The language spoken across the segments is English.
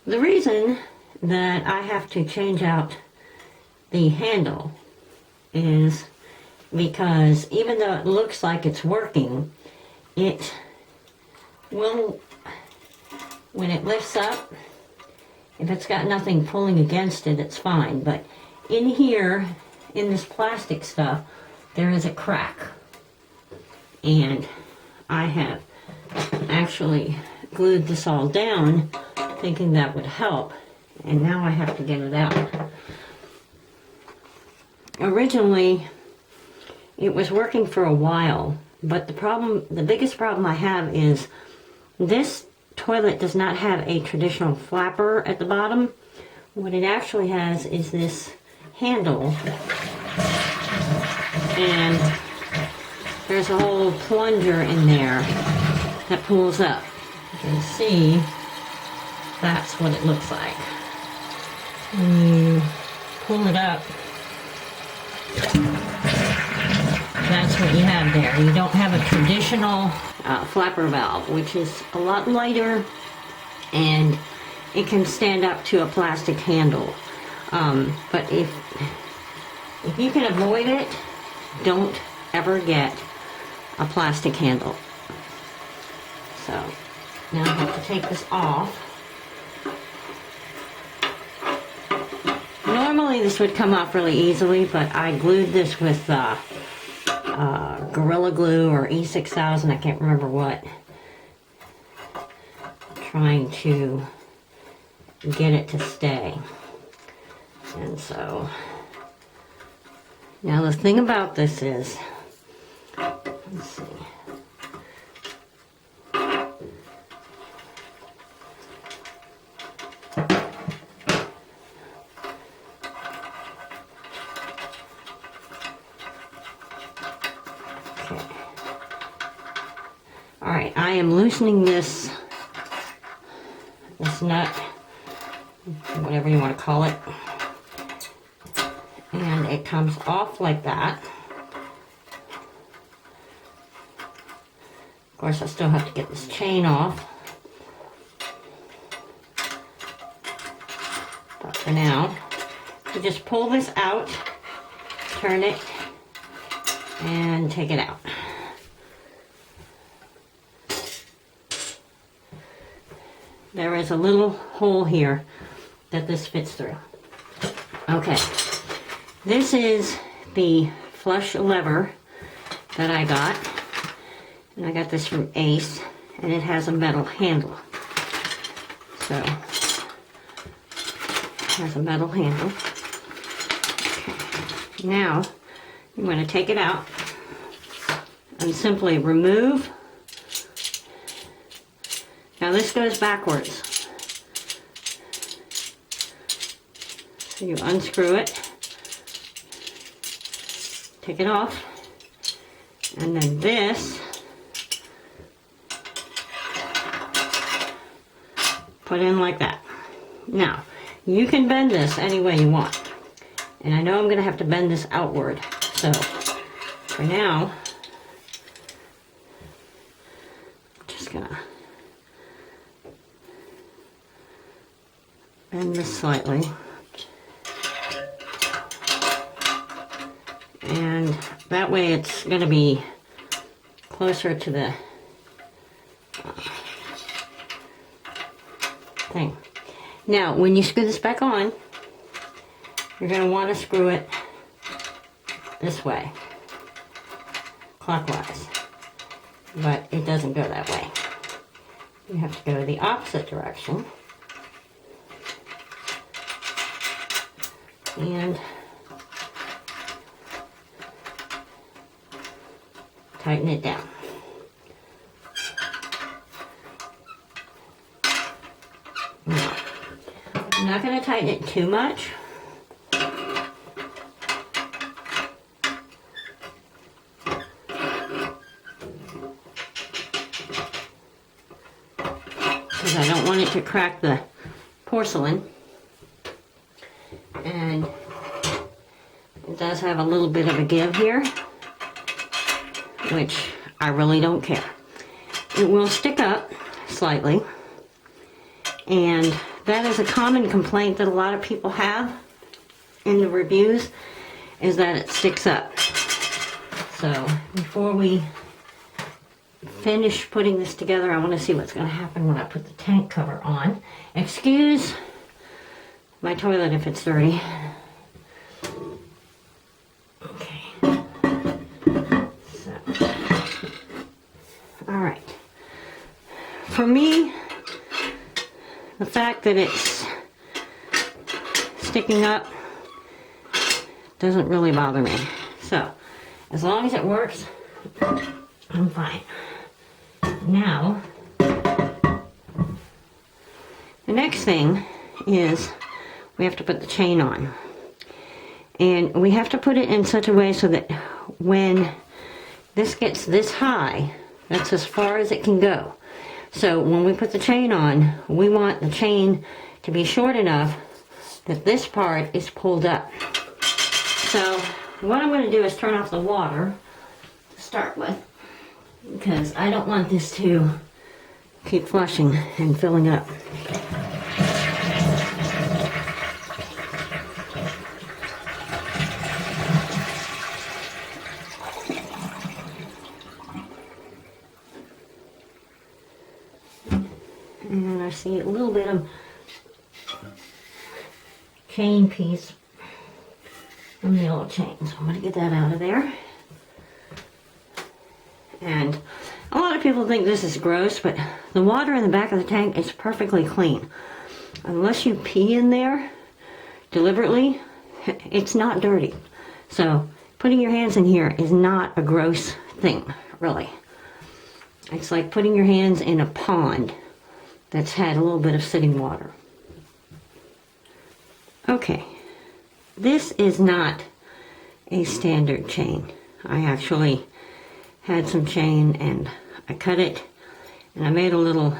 The reason that I have to change out the handle is because even though it looks like it's working, it will, when it lifts up, if it's got nothing pulling against it, it's fine. But in here, in this plastic stuff, there is a crack. And I have actually glued this all down thinking that would help, and now I have to get it out. Originally it was working for a while, but the biggest problem I have is this toilet does not have a traditional flapper at the bottom. What it actually has is this handle, and there's a whole plunger in there that pulls up. You can see that's what it looks like. When you pull it up, that's what you have there. You don't have a traditional flapper valve, which is a lot lighter and it can stand up to a plastic handle. But if you can avoid it, don't ever get a plastic handle. So now I have to take this off. Normally this would come off really easily, but I glued this with Gorilla Glue or E6000, I can't remember what, trying to get it to stay. And so now the thing about this is, let's see, alright, I am loosening this nut, whatever you want to call it, and it comes off like that. Of course, I still have to get this chain off, but for now, you just pull this out, turn it, and take it out. There is a little hole here that this fits through. Okay, this is the flush lever that I got, and I got this from Ace, and it has a metal handle. So, it has a metal handle. Okay. Now, I'm going to take it out and simply remove. Now this goes backwards. So you unscrew it, take it off, and then this, put in like that. Now, you can bend this any way you want. And I know I'm going to have to bend this outward. So, for now, I'm just going to bend this slightly, and that way it's going to be closer to the thing. Now when you screw this back on, you're going to want to screw it this way, clockwise, but it doesn't go that way. You have to go the opposite direction. And tighten it down. Now, I'm not going to tighten it too much. Because I don't want it to crack the porcelain. And it does have a little bit of a give here, which I really don't care. It will stick up slightly, and that is a common complaint that a lot of people have in the reviews, is that it sticks up. So before we finish putting this together, I want to see what's going to happen when I put the tank cover on. Excuse my toilet if it's dirty. Okay. So, all right. For me, the fact that it's sticking up doesn't really bother me. So, as long as it works, I'm fine. Now, the next thing is we have to put the chain on. And we have to put it in such a way so that when this gets this high, that's as far as it can go. So when we put the chain on, we want the chain to be short enough that this part is pulled up. So what I'm going to do is turn off the water to start with, because I don't want this to keep flushing and filling up. And I see a little bit of chain piece from the old chain, so I'm going to get that out of there. And a lot of people think this is gross, but the water in the back of the tank is perfectly clean. Unless you pee in there deliberately, it's not dirty. So putting your hands in here is not a gross thing, really. It's like putting your hands in a pond that's had a little bit of sitting water. Okay, this is not a standard chain. I actually had some chain and I cut it and I made a little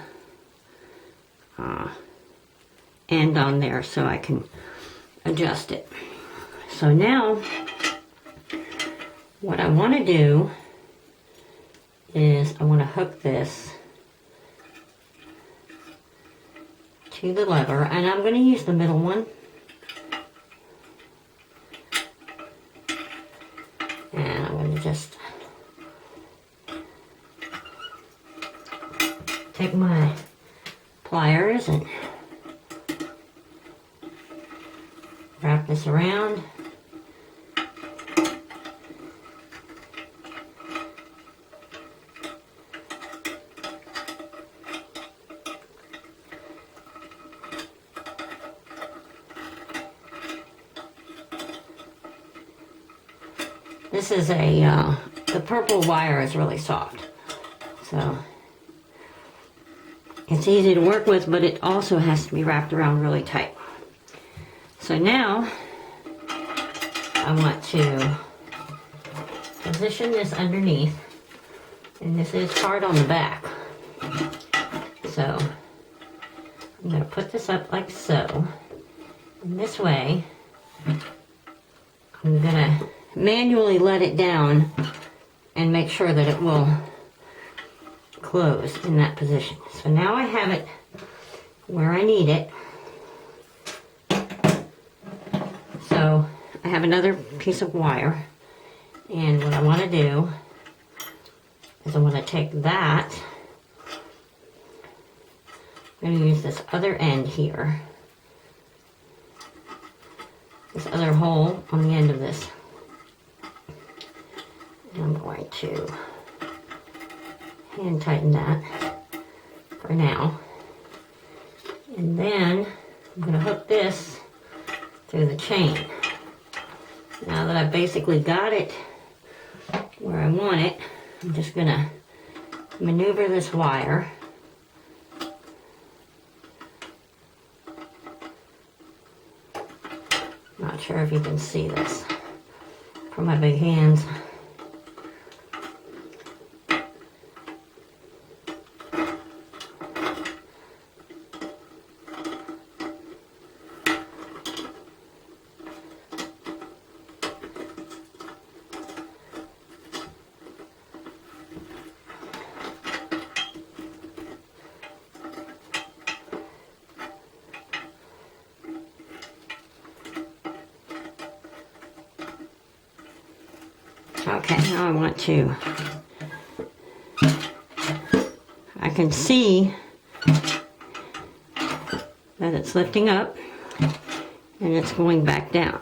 end on there so I can adjust it. So now what I want to do is I want to hook this to the lever, and I'm going to use the middle one. And I'm going to just take my pliers and wrap this around. This is the purple wire is really soft, so it's easy to work with, but it also has to be wrapped around really tight. So now I want to position this underneath, and this is hard on the back. So I'm going to put this up like so, and this way I'm going to manually let it down and make sure that it will close in that position. So now I have it where I need it. So I have another piece of wire, and what I want to do is I want to take that, I'm going to use this other end here, this other hole on the end of this. I'm going to hand tighten that for now. And then I'm going to hook this through the chain. Now that I've basically got it where I want it, I'm just going to maneuver this wire. Not sure if you can see this from my big hands. Okay, now I want to, I can see that it's lifting up and it's going back down.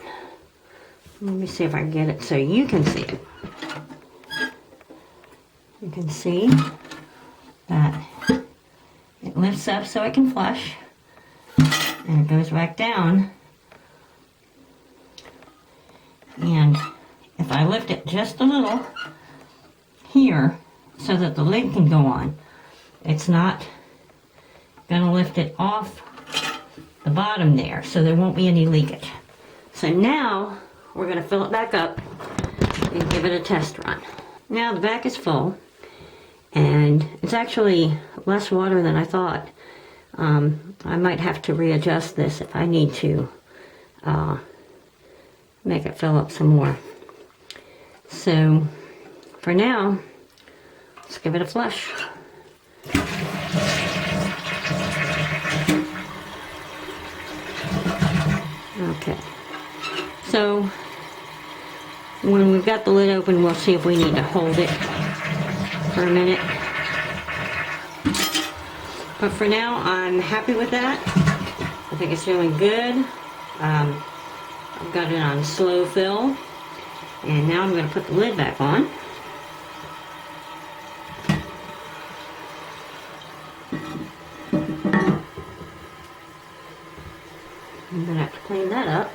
Let me see if I can get it so you can see it. You can see that it lifts up so it can flush, and it goes back down. And if I lift it just a little here so that the lid can go on, it's not going to lift it off the bottom there, so there won't be any leakage. So now we're going to fill it back up and give it a test run. Now the back is full, and it's actually less water than I thought. I might have to readjust this if I need to make it fill up some more. So for now, let's give it a flush. Okay, so when we've got the lid open, we'll see if we need to hold it for a minute. But for now, I'm happy with that. I think it's doing good. I've got it on slow fill, and now I'm going to put the lid back on. I'm going to have to clean that up.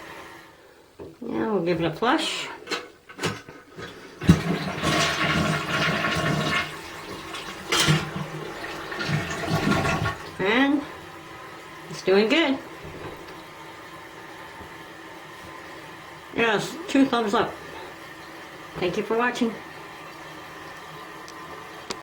Now we'll give it a flush. And it's doing good. Yes, 2 thumbs up. Thank you for watching.